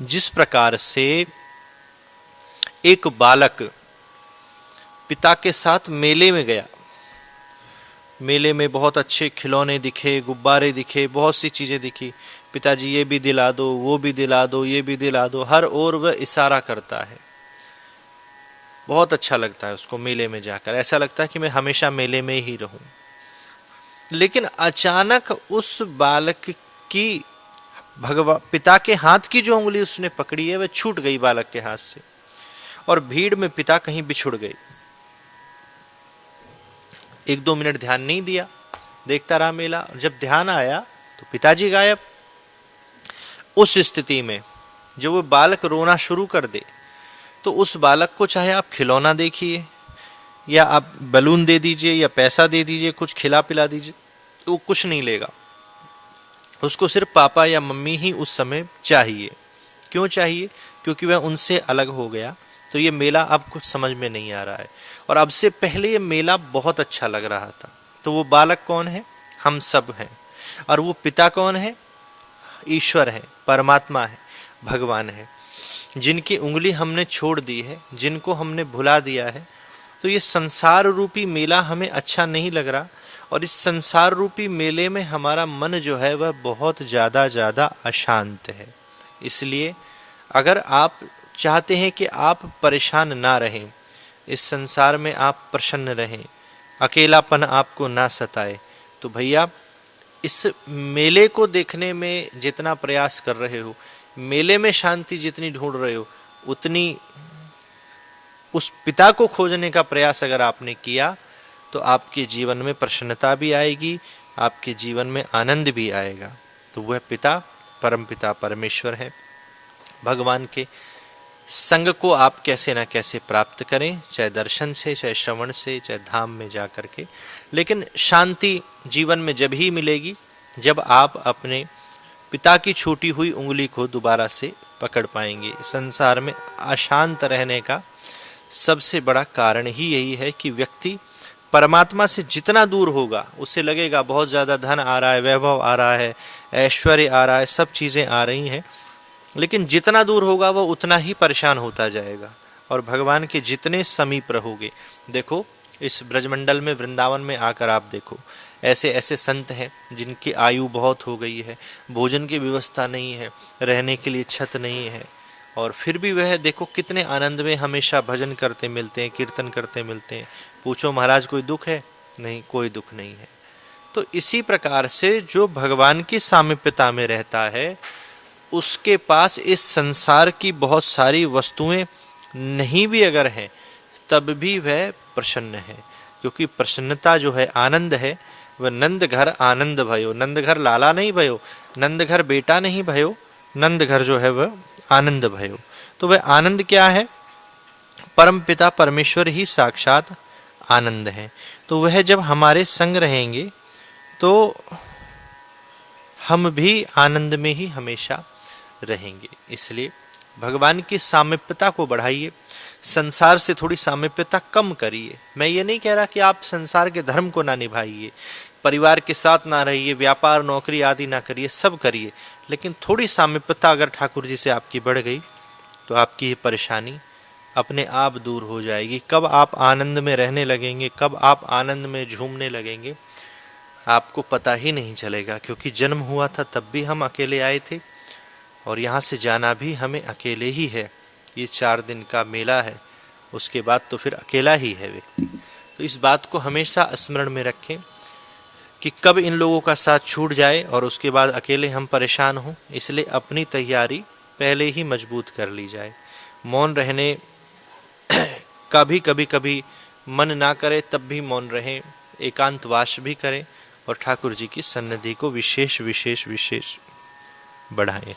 जिस प्रकार से एक बालक पिता के साथ मेले में गया, मेले में बहुत अच्छे खिलौने दिखे, गुब्बारे दिखे, बहुत सी चीजें दिखी। पिताजी ये भी दिला दो, वो भी दिला दो, ये भी दिला दो, हर ओर वह इशारा करता है। बहुत अच्छा लगता है उसको मेले में जाकर, ऐसा लगता है कि मैं हमेशा मेले में ही रहूं। लेकिन अचानक उस बालक की पिता के हाथ की जो उंगली उसने पकड़ी है वह छूट गई बालक के हाथ से, और भीड़ में पिता कहीं बिछुड़ गए। 1-2 मिनट ध्यान नहीं दिया, देखता रहा मेला। जब ध्यान आया तो पिताजी गायब। उस स्थिति में जब वो बालक रोना शुरू कर दे तो उस बालक को चाहे आप खिलौना देखिए या आप बलून दे दीजिए या पैसा दे दीजिए, कुछ खिला पिला दीजिए, वो कुछ नहीं लेगा। उसको सिर्फ पापा या मम्मी ही उस समय चाहिए। क्यों चाहिए? क्योंकि वह उनसे अलग हो गया। तो ये मेला अब कुछ समझ में नहीं आ रहा है, और अब से पहले ये मेला बहुत अच्छा लग रहा था। तो वो बालक कौन है? हम सब हैं। और वो पिता कौन है? ईश्वर है, परमात्मा है, भगवान है, जिनकी उंगली हमने छोड़ दी है, जिनको हमने भुला दिया है। तो ये संसार रूपी मेला हमें अच्छा नहीं लग रहा, और इस संसार रूपी मेले में हमारा मन जो है वह बहुत ज़्यादा अशांत है। इसलिए अगर आप चाहते हैं कि आप परेशान ना रहें, इस संसार में आप प्रसन्न रहें, अकेलापन आपको ना सताए, तो भैया इस मेले को देखने में जितना प्रयास कर रहे हो, मेले में शांति जितनी ढूंढ रहे हो, उतनी उस पिता को खोजने का प्रयास अगर आपने किया तो आपके जीवन में प्रसन्नता भी आएगी, आपके जीवन में आनंद भी आएगा। तो वह पिता परमपिता परमेश्वर है। भगवान के संग को आप कैसे ना कैसे प्राप्त करें, चाहे दर्शन से, चाहे श्रवण से, चाहे धाम में जा करके। लेकिन शांति जीवन में जब ही मिलेगी जब आप अपने पिता की छूटी हुई उंगली को दोबारा से पकड़ पाएंगे। संसार में अशांत रहने का सबसे बड़ा कारण ही यही है कि व्यक्ति परमात्मा से जितना दूर होगा, उसे लगेगा बहुत ज़्यादा धन आ रहा है, वैभव आ रहा है, ऐश्वर्य आ रहा है, सब चीज़ें आ रही हैं, लेकिन जितना दूर होगा वह उतना ही परेशान होता जाएगा। और भगवान के जितने समीप रहोगे, देखो इस ब्रजमंडल में, वृंदावन में आकर आप देखो, ऐसे ऐसे संत हैं जिनकी आयु बहुत हो गई है, भोजन की व्यवस्था नहीं है, रहने के लिए छत नहीं है, और फिर भी वह देखो कितने आनंद में हमेशा भजन करते मिलते हैं, कीर्तन करते मिलते हैं। पूछो महाराज कोई दुख है? नहीं, कोई दुख नहीं है। तो इसी प्रकार से जो भगवान की सामीप्यता में रहता है, उसके पास इस संसार की बहुत सारी वस्तुएं नहीं भी अगर हैं, तब भी वह प्रसन्न है। क्योंकि प्रसन्नता जो है, आनंद है, वह नंद घर आनंद भयो। नंद घर लाला नहीं भयो, नंद घर बेटा नहीं भयो, नंद घर जो है वह आनंद भयो। तो वह आनंद क्या है? परम पिता परमेश्वर ही साक्षात आनंद है। तो वह जब हमारे संग रहेंगे तो हम भी आनंद में ही हमेशा रहेंगे। इसलिए भगवान की सामीप्यता को बढ़ाइए, संसार से थोड़ी सामीप्यता कम करिए। मैं ये नहीं कह रहा कि आप संसार के धर्म को ना निभाइए, परिवार के साथ ना रहिए, व्यापार नौकरी आदि ना करिए, सब करिए, लेकिन थोड़ी सामीप्यता अगर ठाकुर जी से आपकी बढ़ गई तो आपकी ये परेशानी अपने आप दूर हो जाएगी। कब आप आनंद में रहने लगेंगे, कब आप आनंद में झूमने लगेंगे, आपको पता ही नहीं चलेगा। क्योंकि जन्म हुआ था तब भी हम अकेले आए थे, और यहाँ से जाना भी हमें अकेले ही है। ये 4 दिन का मेला है, उसके बाद तो फिर अकेला ही है व्यक्ति। तो इस बात को हमेशा स्मरण में रखें कि कब इन लोगों का साथ छूट जाए और उसके बाद अकेले हम परेशान हों। इसलिए अपनी तैयारी पहले ही मजबूत कर ली जाए। मौन रहने का भी कभी मन ना करे तब भी मौन रहें, एकांतवास भी करें, और ठाकुर जी की सन्निधि को विशेष बढ़ाएं।